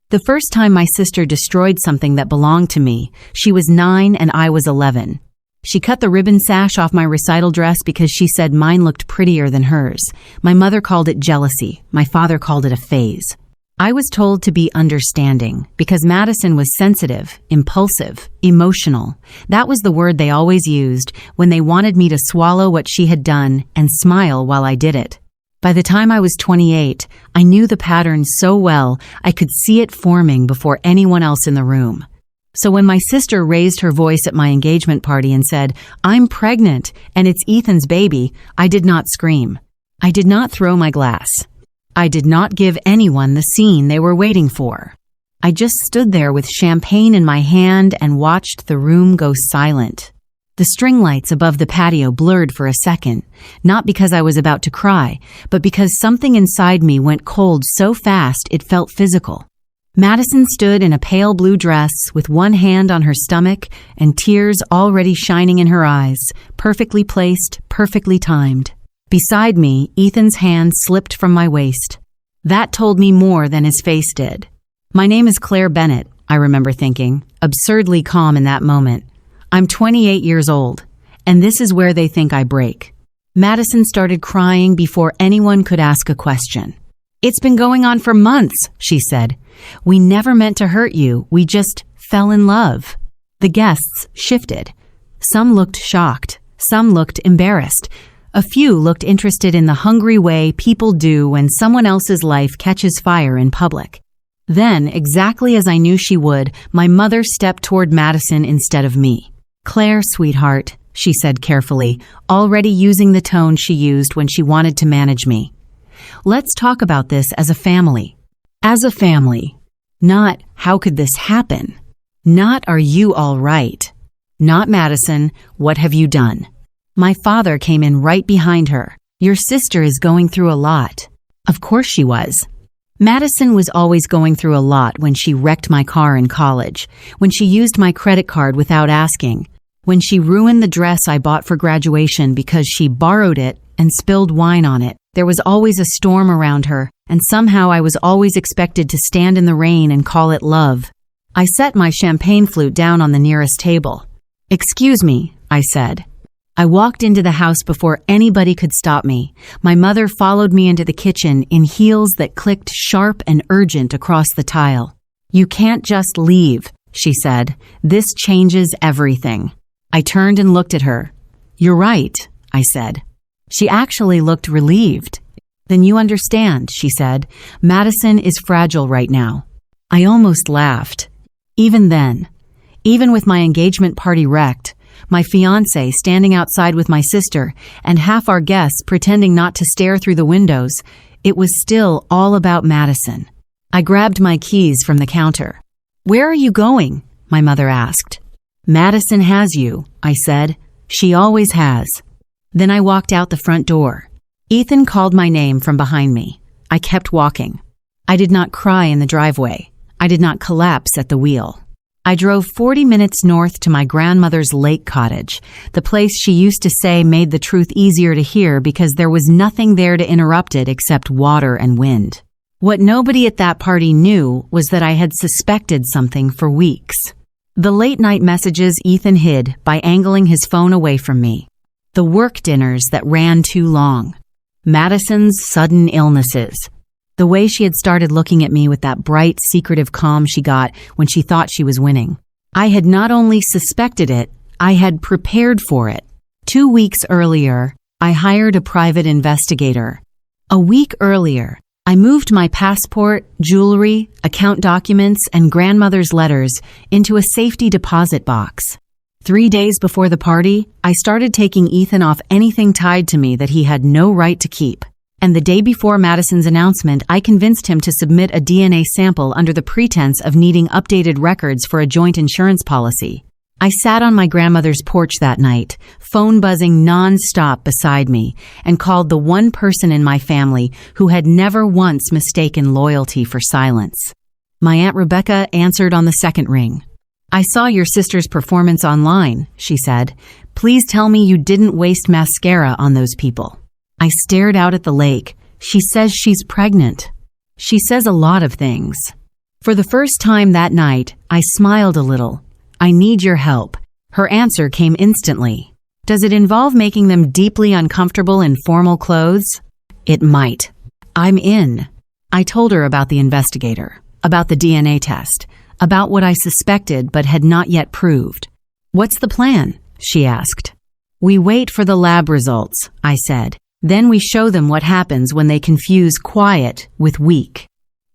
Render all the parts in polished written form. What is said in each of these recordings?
The first time my sister destroyed something that belonged to me, she was 9 and I was 11. She cut the ribbon sash off my recital dress because she said mine looked prettier than hers. My mother called it jealousy. My father called it a phase. I was told to be understanding because Madison was sensitive, impulsive, emotional. That was the word they always used when they wanted me to swallow what she had done and smile while I did it. By the time I was 28, I knew the pattern so well I could see it forming before anyone else in the room. So when my sister raised her voice at my engagement party and said, "I'm pregnant and it's Ethan's baby," I did not scream. I did not throw my glass. I did not give anyone the scene they were waiting for. I just stood there with champagne in my hand and watched the room go silent. The string lights above the patio blurred for a second, not because I was about to cry, but because something inside me went cold so fast it felt physical. Madison stood in a pale blue dress with one hand on her stomach and tears already shining in her eyes, perfectly placed, perfectly timed. Beside me, Ethan's hand slipped from my waist. That told me more than his face did. "My name is Claire Bennett," I remember thinking, absurdly calm in that moment. "I'm 28 years old, and this is where they think I break." Madison started crying before anyone could ask a question. "It's been going on for months," she said. "We never meant to hurt you. We just fell in love." The guests shifted. Some looked shocked. Some looked embarrassed. A few looked interested in the hungry way people do when someone else's life catches fire in public. Then, exactly as I knew she would, my mother stepped toward Madison instead of me. "Claire, sweetheart," she said carefully, already using the tone she used when she wanted to manage me. "Let's talk about this as a family. As a family. Not, how could this happen? Not, are you all right? Not, Madison, what have you done?" My father came in right behind her. "Your sister is going through a lot." Of course she was. Madison was always going through a lot when she wrecked my car in college, when she used my credit card without asking, when she ruined the dress I bought for graduation because she borrowed it and spilled wine on it. There was always a storm around her, and somehow I was always expected to stand in the rain and call it love. I set my champagne flute down on the nearest table. "Excuse me," I said. I walked into the house before anybody could stop me. My mother followed me into the kitchen in heels that clicked sharp and urgent across the tile. "You can't just leave," she said. "This changes everything." I turned and looked at her. "You're right," I said. She actually looked relieved. "Then you understand," she said. "Madison is fragile right now." I almost laughed. Even then, even with my engagement party wrecked, my fiancé standing outside with my sister, and half our guests pretending not to stare through the windows, it was still all about Madison. I grabbed my keys from the counter. "Where are you going?" my mother asked. "Madison has you," I said. "She always has." Then I walked out the front door. Ethan called my name from behind me. I kept walking. I did not cry in the driveway. I did not collapse at the wheel. I drove 40 minutes north to my grandmother's lake cottage, the place she used to say made the truth easier to hear because there was nothing there to interrupt it except water and wind. What nobody at that party knew was that I had suspected something for weeks. The late-night messages Ethan hid by angling his phone away from me. The work dinners that ran too long. Madison's sudden illnesses. The way she had started looking at me with that bright, secretive calm she got when she thought she was winning. I had not only suspected it, I had prepared for it. 2 weeks earlier, I hired a private investigator. A week earlier, I moved my passport, jewelry, account documents, and grandmother's letters into a safety deposit box. 3 days before the party, I started taking Ethan off anything tied to me that he had no right to keep. And the day before Madison's announcement, I convinced him to submit a DNA sample under the pretense of needing updated records for a joint insurance policy. I sat on my grandmother's porch that night, phone buzzing non-stop beside me, and called the one person in my family who had never once mistaken loyalty for silence. My Aunt Rebecca answered on the second ring. "I saw your sister's performance online," she said. "Please tell me you didn't waste mascara on those people." I stared out at the lake. "She says she's pregnant." "She says a lot of things." For the first time that night, I smiled a little. "I need your help." Her answer came instantly. "Does it involve making them deeply uncomfortable in formal clothes?" "It might." "I'm in." I told her about the investigator, about the DNA test, about what I suspected but had not yet proved. "What's the plan?" she asked. "We wait for the lab results," I said. "Then we show them what happens when they confuse quiet with weak."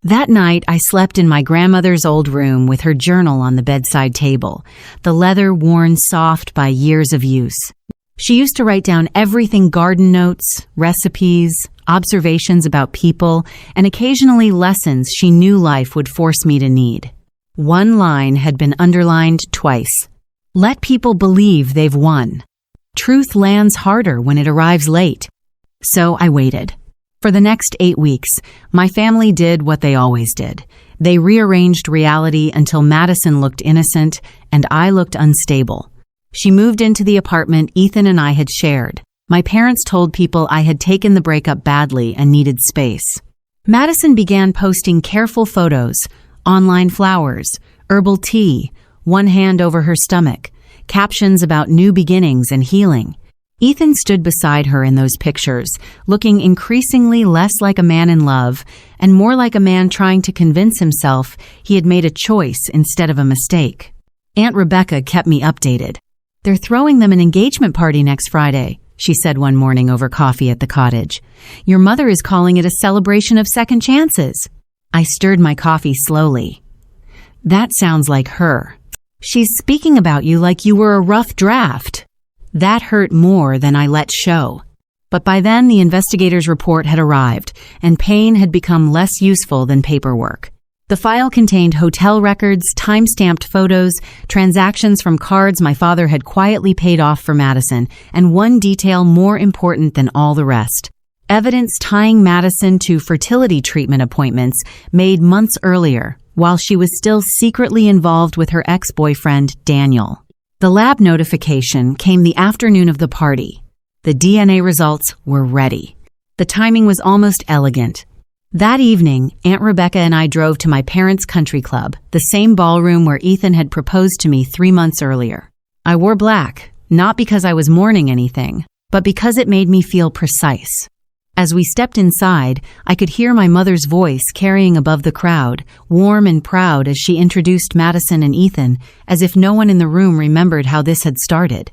That night, I slept in my grandmother's old room with her journal on the bedside table, the leather worn soft by years of use. She used to write down everything: garden notes, recipes, observations about people, and occasionally lessons she knew life would force me to need. One line had been underlined twice. "Let people believe they've won. Truth lands harder when it arrives late." So I waited. For the next 8 weeks, my family did what they always did. They rearranged reality until Madison looked innocent and I looked unstable. She moved into the apartment Ethan and I had shared. My parents told people I had taken the breakup badly and needed space. Madison began posting careful photos, online flowers, herbal tea, one hand over her stomach, captions about new beginnings and healing. Ethan stood beside her in those pictures, looking increasingly less like a man in love and more like a man trying to convince himself he had made a choice instead of a mistake. Aunt Rebecca kept me updated. "They're throwing them an engagement party next Friday," she said one morning over coffee at the cottage. "Your mother is calling it a celebration of second chances." I stirred my coffee slowly. "That sounds like her. She's speaking about you like you were a rough draft." That hurt more than I let show. But by then, the investigator's report had arrived, and pain had become less useful than paperwork. The file contained hotel records, time-stamped photos, transactions from cards my father had quietly paid off for Madison, and one detail more important than all the rest: evidence tying Madison to fertility treatment appointments made months earlier, while she was still secretly involved with her ex-boyfriend, Daniel. The lab notification came the afternoon of the party. The DNA results were ready. The timing was almost elegant. That evening, Aunt Rebecca and I drove to my parents' country club, the same ballroom where Ethan had proposed to me 3 months earlier. I wore black, not because I was mourning anything, but because it made me feel precise. As we stepped inside, I could hear my mother's voice carrying above the crowd, warm and proud as she introduced Madison and Ethan, as if no one in the room remembered how this had started.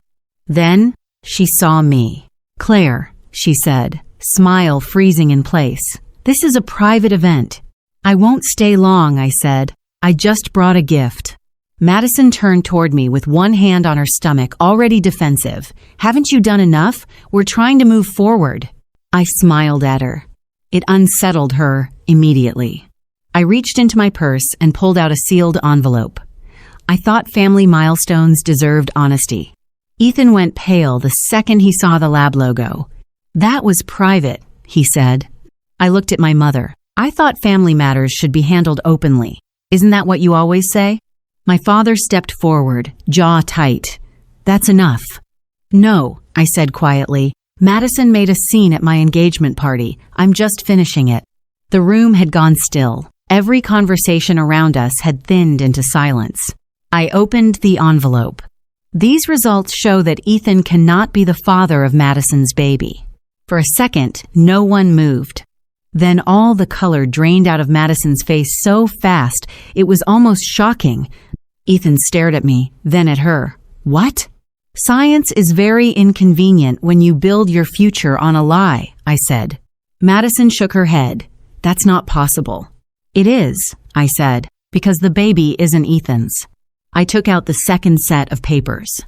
Then, she saw me. "Claire," she said, smile freezing in place. "This is a private event." "I won't stay long," I said. "I just brought a gift." Madison turned toward me with one hand on her stomach, already defensive. "Haven't you done enough? We're trying to move forward." I smiled at her. It unsettled her immediately. I reached into my purse and pulled out a sealed envelope. I thought family milestones deserved honesty. Ethan went pale the second he saw the lab logo. "That was private," he said. I looked at my mother. "I thought family matters should be handled openly. Isn't that what you always say?" My father stepped forward, jaw tight. "That's enough." "No," I said quietly. "Madison made a scene at my engagement party. I'm just finishing it." The room had gone still. Every conversation around us had thinned into silence. I opened the envelope. "These results show that Ethan cannot be the father of Madison's baby." For a second, no one moved. Then all the color drained out of Madison's face so fast, it was almost shocking. Ethan stared at me, then at her. "What?" "Science is very inconvenient when you build your future on a lie," I said. Madison shook her head. "That's not possible." "It is," I said, "because the baby isn't Ethan's." I took out the second set of papers.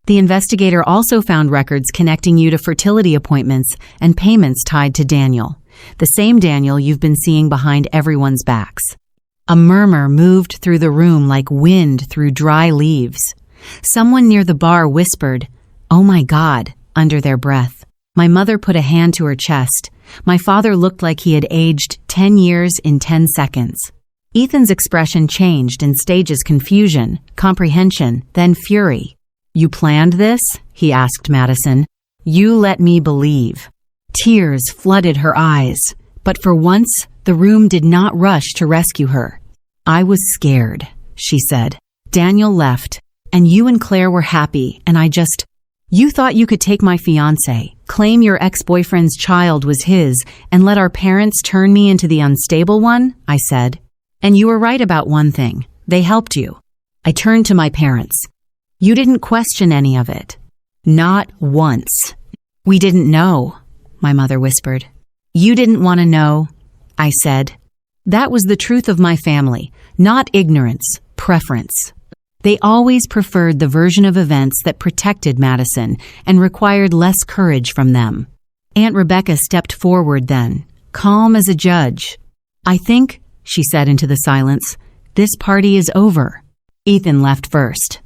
The investigator also found records connecting you to fertility appointments and payments tied to Daniel, the same Daniel you've been seeing behind everyone's backs. A murmur moved through the room like wind through dry leaves. Someone near the bar whispered, "Oh my God," under their breath. My mother put a hand to her chest. My father looked like he had aged 10 years in 10 seconds. Ethan's expression changed in stages: confusion, comprehension, then fury. "You planned this?" he asked Madison. "You let me believe." Tears flooded her eyes, but for once, the room did not rush to rescue her. "I was scared," she said. "Daniel left, and you and Claire were happy, and You thought you could take my fiancé, claim your ex-boyfriend's child was his, and let our parents turn me into the unstable one?" I said. "And you were right about one thing. They helped you." I turned to my parents. "You didn't question any of it." "Not once." "We didn't know," my mother whispered. "You didn't want to know," I said. That was the truth of my family, not ignorance, preference. They always preferred the version of events that protected Madison and required less courage from them. Aunt Rebecca stepped forward then, calm as a judge. "I think," she said into the silence, "this party is over." Ethan left first.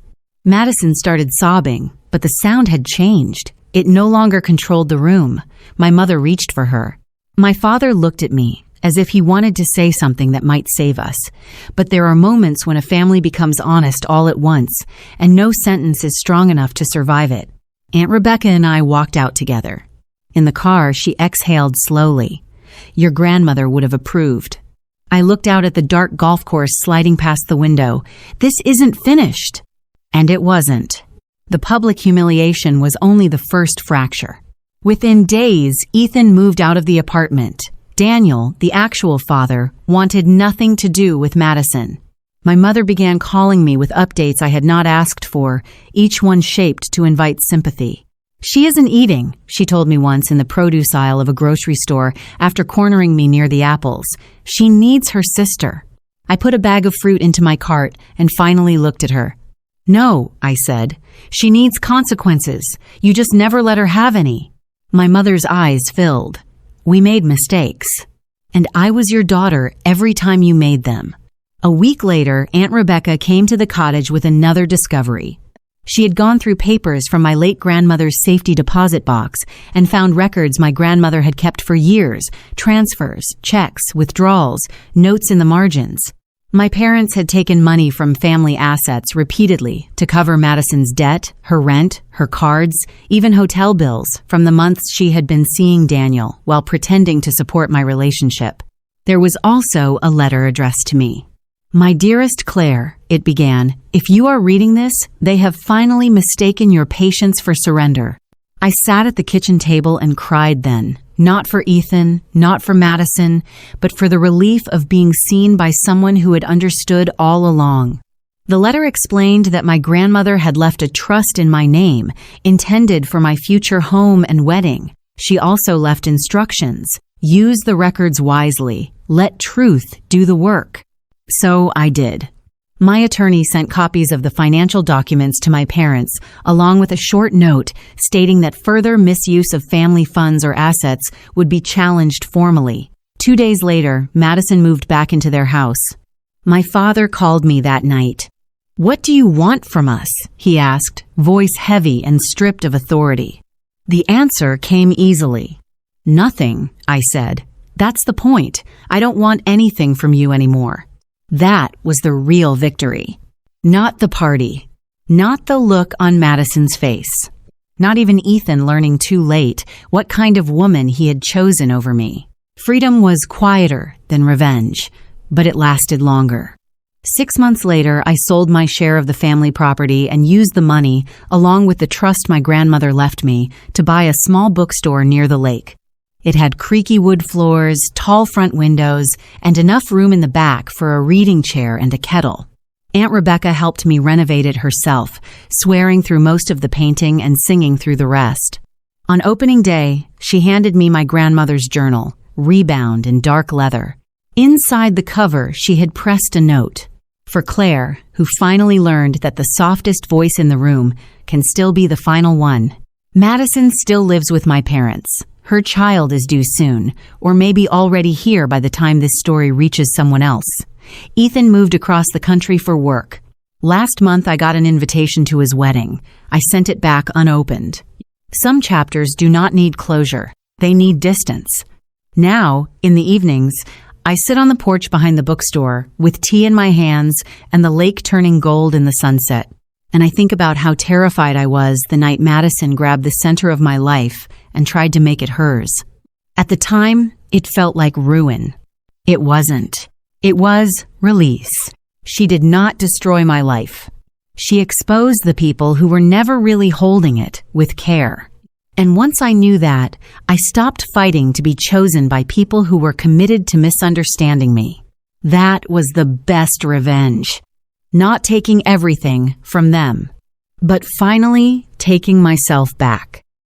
Madison started sobbing, but the sound had changed. It no longer controlled the room. My mother reached for her. My father looked at me, as if he wanted to say something that might save us. But there are moments when a family becomes honest all at once, and no sentence is strong enough to survive it. Aunt Rebecca and I walked out together. In the car, she exhaled slowly. "Your grandmother would have approved." I looked out at the dark golf course sliding past the window. "This isn't finished." And it wasn't. The public humiliation was only the first fracture. Within days, Ethan moved out of the apartment. Daniel, the actual father, wanted nothing to do with Madison. My mother began calling me with updates I had not asked for, each one shaped to invite sympathy. "She isn't eating," she told me once in the produce aisle of a grocery store after cornering me near the apples. "She needs her sister." I put a bag of fruit into my cart and finally looked at her. "No," I said. "She needs consequences. You just never let her have any." My mother's eyes filled. "We made mistakes. And I was your daughter every time you made them." A week later, Aunt Rebecca came to the cottage with another discovery. She had gone through papers from my late grandmother's safety deposit box and found records my grandmother had kept for years, transfers, checks, withdrawals, notes in the margins. My parents had taken money from family assets repeatedly to cover Madison's debt, her rent, her cards, even hotel bills from the months she had been seeing Daniel while pretending to support my relationship. There was also a letter addressed to me. "My dearest Claire," it began, "if you are reading this, they have finally mistaken your patience for surrender." I sat at the kitchen table and cried then. Not for Ethan, not for Madison, but for the relief of being seen by someone who had understood all along. The letter explained that my grandmother had left a trust in my name, intended for my future home and wedding. She also left instructions. Use the records wisely. Let truth do the work. So I did. My attorney sent copies of the financial documents to my parents, along with a short note stating that further misuse of family funds or assets would be challenged formally. 2 days later, Madison moved back into their house. My father called me that night. "What do you want from us?" he asked, voice heavy and stripped of authority. The answer came easily. "Nothing," I said. "That's the point. I don't want anything from you anymore." That was the real victory. Not the party. Not the look on Madison's face. Not even Ethan learning too late what kind of woman he had chosen over me. Freedom was quieter than revenge, but it lasted longer. 6 months later, I sold my share of the family property and used the money, along with the trust my grandmother left me, to buy a small bookstore near the lake. It had creaky wood floors, tall front windows, and enough room in the back for a reading chair and a kettle. Aunt Rebecca helped me renovate it herself, swearing through most of the painting and singing through the rest. On opening day, she handed me my grandmother's journal, rebound in dark leather. Inside the cover, she had pressed a note. For Claire, who finally learned that the softest voice in the room can still be the final one. Madison still lives with my parents. Her child is due soon, or maybe already here by the time this story reaches someone else. Ethan moved across the country for work. Last month I got an invitation to his wedding. I sent it back unopened. Some chapters do not need closure. They need distance. Now, in the evenings, I sit on the porch behind the bookstore with tea in my hands and the lake turning gold in the sunset. And I think about how terrified I was the night Madison grabbed the center of my life and tried to make it hers. At the time, it felt like ruin. It wasn't. It was release. She did not destroy my life. She exposed the people who were never really holding it with care. And once I knew that, I stopped fighting to be chosen by people who were committed to misunderstanding me. That was the best revenge. Not taking everything from them, but finally taking myself back.